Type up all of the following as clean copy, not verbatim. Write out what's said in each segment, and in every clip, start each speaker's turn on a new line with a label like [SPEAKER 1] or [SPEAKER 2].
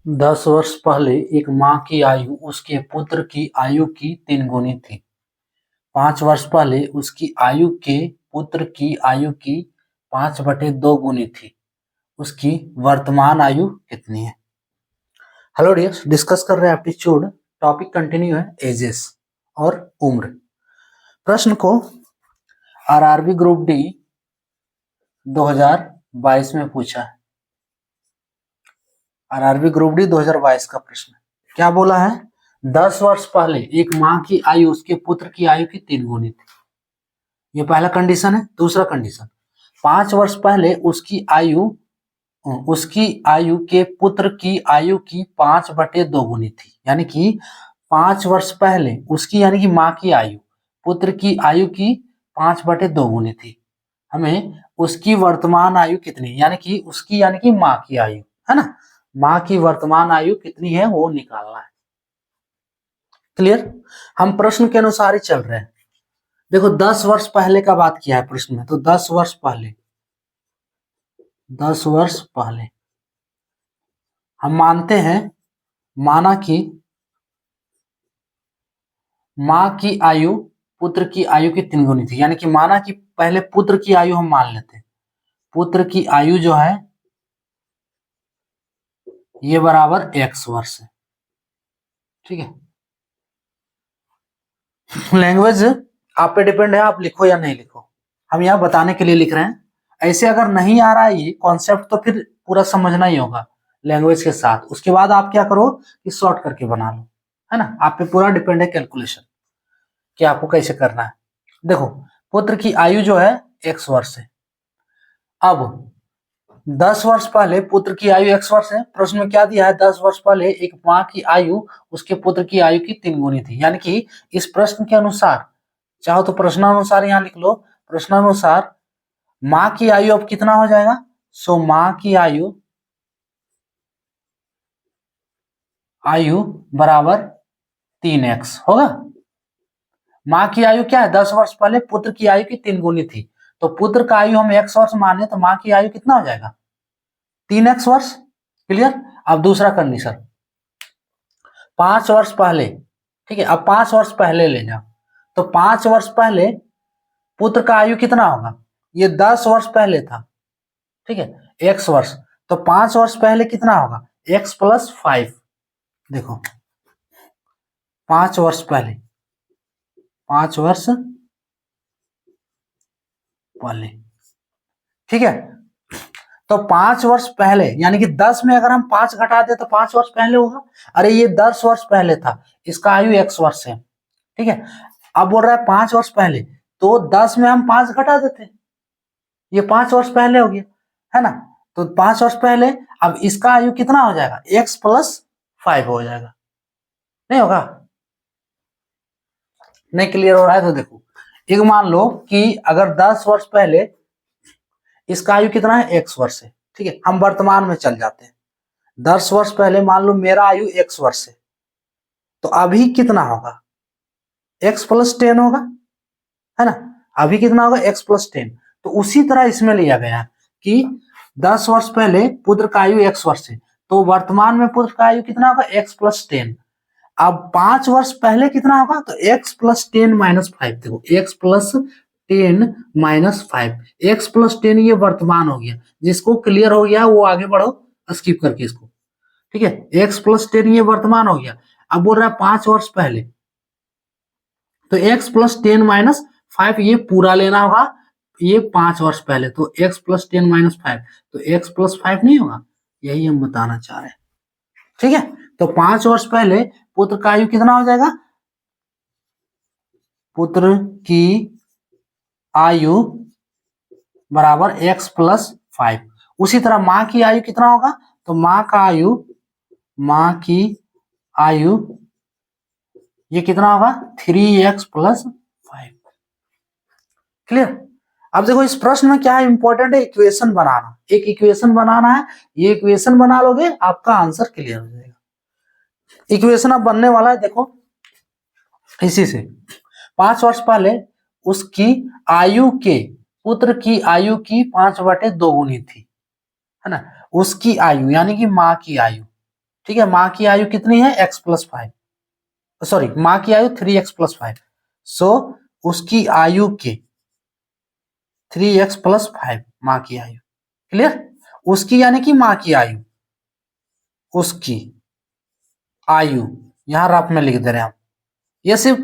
[SPEAKER 1] 10 वर्ष पहले एक माँ की आयु उसके पुत्र की आयु की 3 गुनी थी। 5 वर्ष पहले उसकी आयु के पुत्र की आयु की 5/2 गुनी थी। उसकी वर्तमान आयु कितनी है? हेलो डियर्स, डिस्कस कर रहे हैं एप्टीट्यूड। टॉपिक कंटिन्यू है एजेस और उम्र। प्रश्न को आरआरबी ग्रुप डी 2022 में पूछा है। आरआरबी ग्रुप डी 2022 का प्रश्न क्या बोला है? 10 वर्ष पहले एक माँ की आयु उसके पुत्र की आयु की 3 गुनी थी। ये पहला कंडीशन है। दूसरा कंडीशन, 5 वर्ष पहले उसकी आयु के पुत्र की आयु की 5/2 गुनी थी। यानी कि 5 वर्ष पहले उसकी यानी कि माँ की आयु पुत्र की आयु की 5/2 गुनी थी। हमें उसकी वर्तमान आयु कितनी यानी कि माँ की आयु है ना, माँ की वर्तमान आयु कितनी है वो निकालना है। क्लियर? हम प्रश्न के अनुसार ही चल रहे हैं। देखो 10 वर्ष पहले का बात किया है प्रश्न में, तो 10 वर्ष पहले हम मानते हैं माना कि माँ की आयु पुत्र की आयु की 3 गुनी थी। यानी कि माना कि पहले पुत्र की आयु हम मान लेते हैं, पुत्र की आयु जो है ये बराबर x वर्ष है। ठीक है, लैंग्वेज आप पे डिपेंड है, आप लिखो या नहीं लिखो। हम यहाँ बताने के लिए लिख रहे हैं। ऐसे अगर नहीं आ रहा है ये कॉन्सेप्ट तो फिर पूरा समझना ही होगा लैंग्वेज के साथ। उसके बाद आप क्या करो कि शॉर्ट करके बना लो, है ना। आप पे पूरा डिपेंड है कैलकुलेशन कि आपको कैसे करना है। देखो पुत्र की आयु जो है x वर्ष है। अब 10 वर्ष पहले पुत्र की आयु x वर्ष है। प्रश्न में क्या दिया है? 10 वर्ष पहले एक माँ की आयु उसके पुत्र की आयु की 3 गुनी थी। यानी कि इस प्रश्न के अनुसार, चाहो तो प्रश्नानुसार यहाँ लिख लो, प्रश्नानुसार माँ की आयु अब कितना हो जाएगा? सो माँ की आयु बराबर 3x होगा। माँ की आयु क्या है? 10 वर्ष पहले पुत्र की आयु की 3 गुनी थी, तो पुत्र का आयु हम x वर्ष माने तो माँ की आयु कितना हो जाएगा? 3x वर्ष। क्लियर? अब दूसरा कंडीशन, 5 वर्ष पहले, ठीक है, अब 5 वर्ष पहले ले जाओ, तो 5 वर्ष पहले पुत्र का आयु कितना होगा? ये 10 वर्ष पहले था, ठीक है, x वर्ष, तो 5 वर्ष पहले कितना होगा? x + 5। देखो 5 वर्ष पहले, 5 वर्ष पहले, ठीक है, तो 5 वर्ष पहले यानी कि 10 में अगर हम 5 घटा दे तो 5 वर्ष पहले होगा। अरे ये 10 वर्ष पहले था, इसका आयु x वर्ष है, ठीक है। अब बोल रहा है 5 वर्ष पहले, तो 10 में हम 5 घटा देते, ये 5 वर्ष पहले हो गया, है ना। तो 5 वर्ष पहले, अब इसका आयु कितना हो जाएगा? x + 5 हो जाएगा। नहीं होगा? नहीं क्लियर हो रहा है तो देखो, एक मान लो कि अगर 10 वर्ष पहले इसका आयु कितना है? x वर्ष है, ठीक है। हम वर्तमान में चल जाते हैं। 10 वर्ष पहले मान लो मेरा आयु x वर्ष है, तो अभी कितना होगा? x + 10 होगा, है ना। अभी कितना होगा? x + 10। तो उसी तरह इसमें लिया गया कि 10 वर्ष पहले पुत्र का आयु x वर्ष है, तो वर्तमान में पुत्र का आयु कितना होगा? x + 10। अब 5 वर्ष पहले कितना होगा? तो x + 10 - 5। देखो x + 10 - 5, x + 10 ये वर्तमान हो गया। जिसको क्लियर हो गया वो आगे बढ़ो स्किप करके इसको, ठीक है। x + 10 ये वर्तमान हो गया। अब बोल रहा है 5 वर्ष पहले, तो x + 10 - 5 ये पूरा लेना होगा। ये 5 वर्ष पहले, तो x + 10 - 5, तो x + 5 नहीं होगा। यही हम बताना चाह रहे हैं, ठीक है। तो 5 वर्ष पहले पुत्र का आयु कितना हो जाएगा? पुत्र की आयु बराबर x + 5। उसी तरह माँ की आयु कितना होगा? तो माँ की आयु ये कितना होगा? 3x + 5। क्लियर? अब देखो इस प्रश्न में क्या है, इंपॉर्टेंट है इक्वेशन बनाना। एक इक्वेशन बनाना है, ये इक्वेशन बना लोगे आपका आंसर क्लियर हो जाएगा। इक्वेशन अब बनने वाला है, देखो इसी से। 5 वर्ष पहले उसकी आयु के पुत्र की आयु की 5/2 गुनी थी, है ना। उसकी आयु यानी कि माँ की आयु, ठीक है, माँ की आयु कितनी है x+5, सॉरी माँ की आयु 3x+5, सो उसकी आयु के 3x+5 माँ की आयु, क्लियर। उसकी यानी कि माँ की आयु, उसकी आयु यहां रफ में लिख दे रहे हैं हम, ये सिर्फ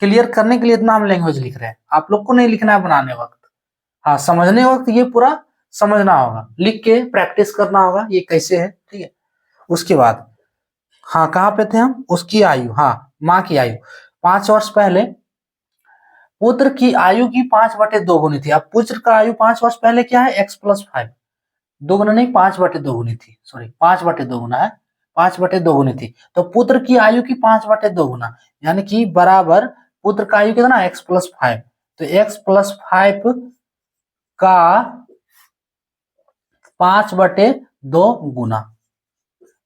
[SPEAKER 1] क्लियर करने के लिए इतना हम लैंग्वेज लिख रहे हैं, आप लोग को नहीं लिखना है बनाने वक्त, हाँ समझने वक्त ये पूरा समझना होगा, लिख के प्रैक्टिस करना होगा ये कैसे है, ठीक है। उसके बाद हाँ कहाँ पे थे हम, उसकी आयु, हाँ माँ की आयु 5 वर्ष पहले पुत्र की आयु की 5/2 गुनी थी। अब पुत्र का आयु 5 वर्ष पहले क्या है, x+5, 2 गुना नहीं 5/2 गुनी थी, सॉरी 5/2 गुना है, 5/2 गुनी थी, तो पुत्र की आयु की 5/2 गुना, यानी कि बराबर पुत्र का आयु कितना x+5, तो x+5 का 5/2 गुना,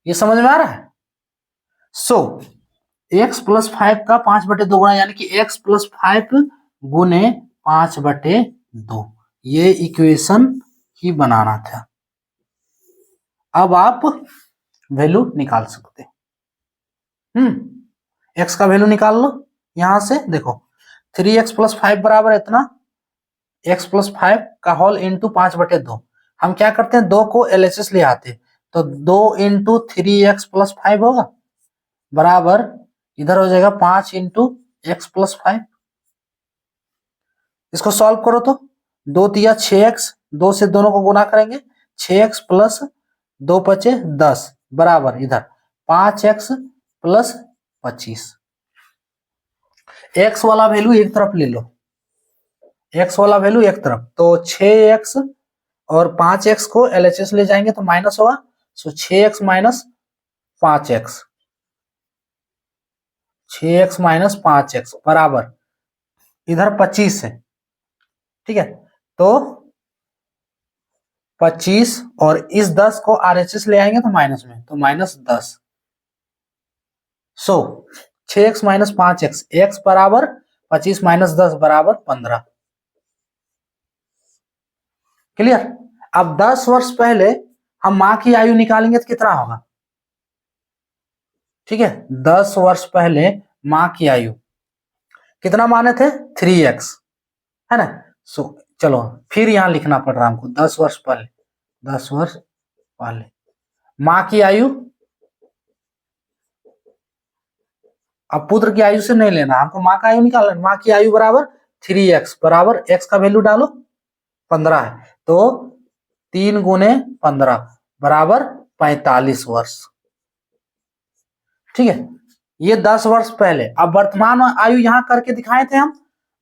[SPEAKER 1] ये समझ में आ रहा है। सो x+5 का 5/2 गुना यानी कि x+5 गुने 5/2, ये इक्वेशन ही बनाना था। अब आप वैल्यू निकाल सकते, x का वैल्यू निकाल लो यहां से, देखो 3x+5 बराबर इतना, x+5 का होल इंटू 5/2, हम क्या करते हैं 2 को LHS ले आते, तो 2 इंटू 3x+5 होगा बराबर, इधर हो जाएगा 5 इंटू x+5, इसको सॉल्व करो तो 2 तिया 6x, 2 से दोनों को गुना करेंगे, 6x प्लस 2 पचे 10 बराबर इधर 5x प्लस 25, x वाला वैल्यू एक तरफ ले लो, x वाला वैल्यू एक तरफ, तो 6x और 5x को LHS ले जाएंगे तो माइनस होगा, सो 6x minus 5x, 6x minus 5x बराबर इधर 25 है, ठीक है, तो 25 और इस 10 को RHS ले आएंगे तो माइनस में, तो -10, सो 6x माइनस 5x, x बराबर 25 माइनस 10 बराबर 15, क्लियर। अब 10 वर्ष पहले हम माँ की आयु निकालेंगे तो कितना होगा, ठीक है, 10 वर्ष पहले माँ की आयु कितना माने थे 3x, है ना, सो चलो फिर यहां लिखना पड़ रहा हमको 10 वर्ष पहले, 10 वर्ष पहले माँ की आयु, अब पुत्र की आयु से नहीं लेना हमको, माँ का आयु निकालना, माँ की आयु बराबर 3x बराबर x का वैल्यू डालो 15 है, तो 3 गुने 15 बराबर 45 वर्ष, ठीक है, ये 10 वर्ष पहले। अब वर्तमान आयु यहां करके दिखाए थे हम,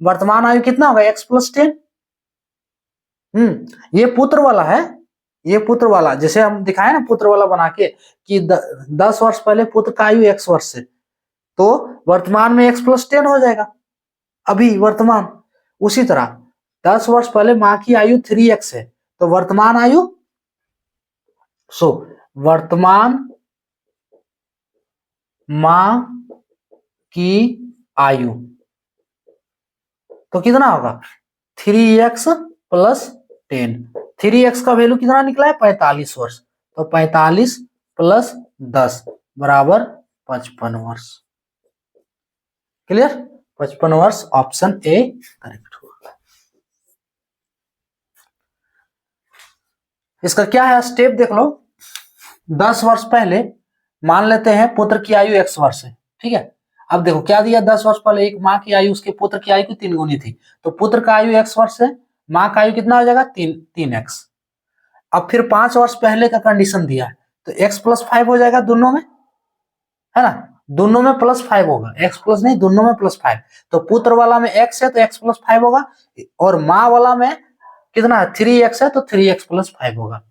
[SPEAKER 1] वर्तमान आयु कितना होगा x+10, ये पुत्र वाला है, ये पुत्र वाला जैसे हम दिखाए ना पुत्र वाला बना के कि 10 वर्ष पहले पुत्र का आयु x वर्ष से, तो वर्तमान में x+10 हो जाएगा अभी वर्तमान, उसी तरह 10 वर्ष पहले माँ की आयु 3x है, तो वर्तमान आयु, सो वर्तमान माँ की आयु तो कितना होगा 3x प्लस 10, 3x का वैल्यू कितना निकला है 45 वर्ष, तो 45 प्लस 10 बराबर 55 वर्ष, क्लियर, 55 वर्ष, ऑप्शन ए करेक्ट होगा। इसका क्या है स्टेप देख लो, 10 वर्ष पहले मान लेते हैं पुत्र की आयु x वर्ष है, ठीक है, अब देखो क्या दिया, 10 वर्ष पहले एक माँ की आयु उसके पुत्र की आयु की 3 गुनी थी, तो पुत्र का आयु x वर्ष है, माँ का आयु कितना हो जाएगा 3x, अब फिर 5 वर्ष पहले का कंडीशन दिया है, तो x+5 हो जाएगा दोनों में, है ना, दोनों में +5 होगा, x प्लस नहीं दोनों में +5, तो पुत्र वाला में x है तो x+5 होगा, और माँ वाला में कितना है 3x है तो 3x+5 होगा।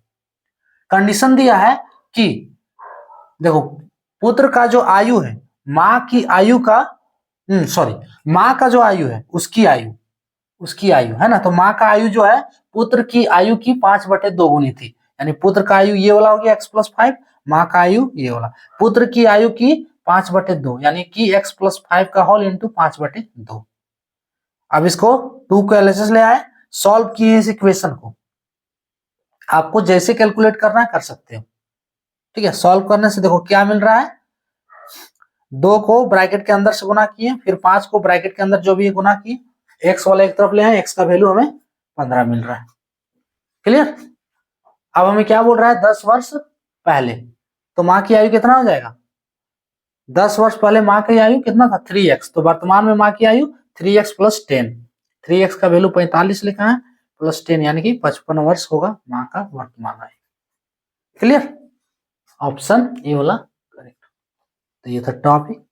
[SPEAKER 1] कंडीशन दिया है कि देखो पुत्र का जो आयु है माँ की आयु का, सॉरी माँ का जो आयु है उसकी आयु है ना, तो माँ का आयु जो है पुत्र की आयु की 5/2 गुनी थी, यानी पुत्र का आयु ये वाला हो गया x+5, माँ का आयु ये वाला, पुत्र की आयु की 5/2 यानी कि x+5 का होल इंटू 5/2। अब इसको 2 को LHS ले आए, सॉल्व किए इस इक्वेशन को, आपको जैसे कैलकुलेट करना है कर सकते हो, ठीक है, सॉल्व करने से देखो क्या मिल रहा है, 2 को ब्रैकेट के अंदर से गुना किए, फिर 5 को ब्रैकेट के अंदर जो भी गुना किए, एक्स वाला एक तरफ ले आए, एक्स का वैल्यू हमें 15 मिल रहा है। क्लियर। अब हमें क्या बोल रहा है, 10 वर्ष पहले, तो माँ की आयु कितना हो जाएगा, 10 वर्ष पहले माँ की आयु कितना था 3x, तो वर्तमान में माँ की आयु 3x प्लस 10, 3x का वैल्यू 45 लिखा है प्लस 10 यानी कि 55 वर्ष होगा माँ का वर्तमान आयु। क्लियर, ऑप्शन ए वाला करेक्ट। तो ये था टॉपिक।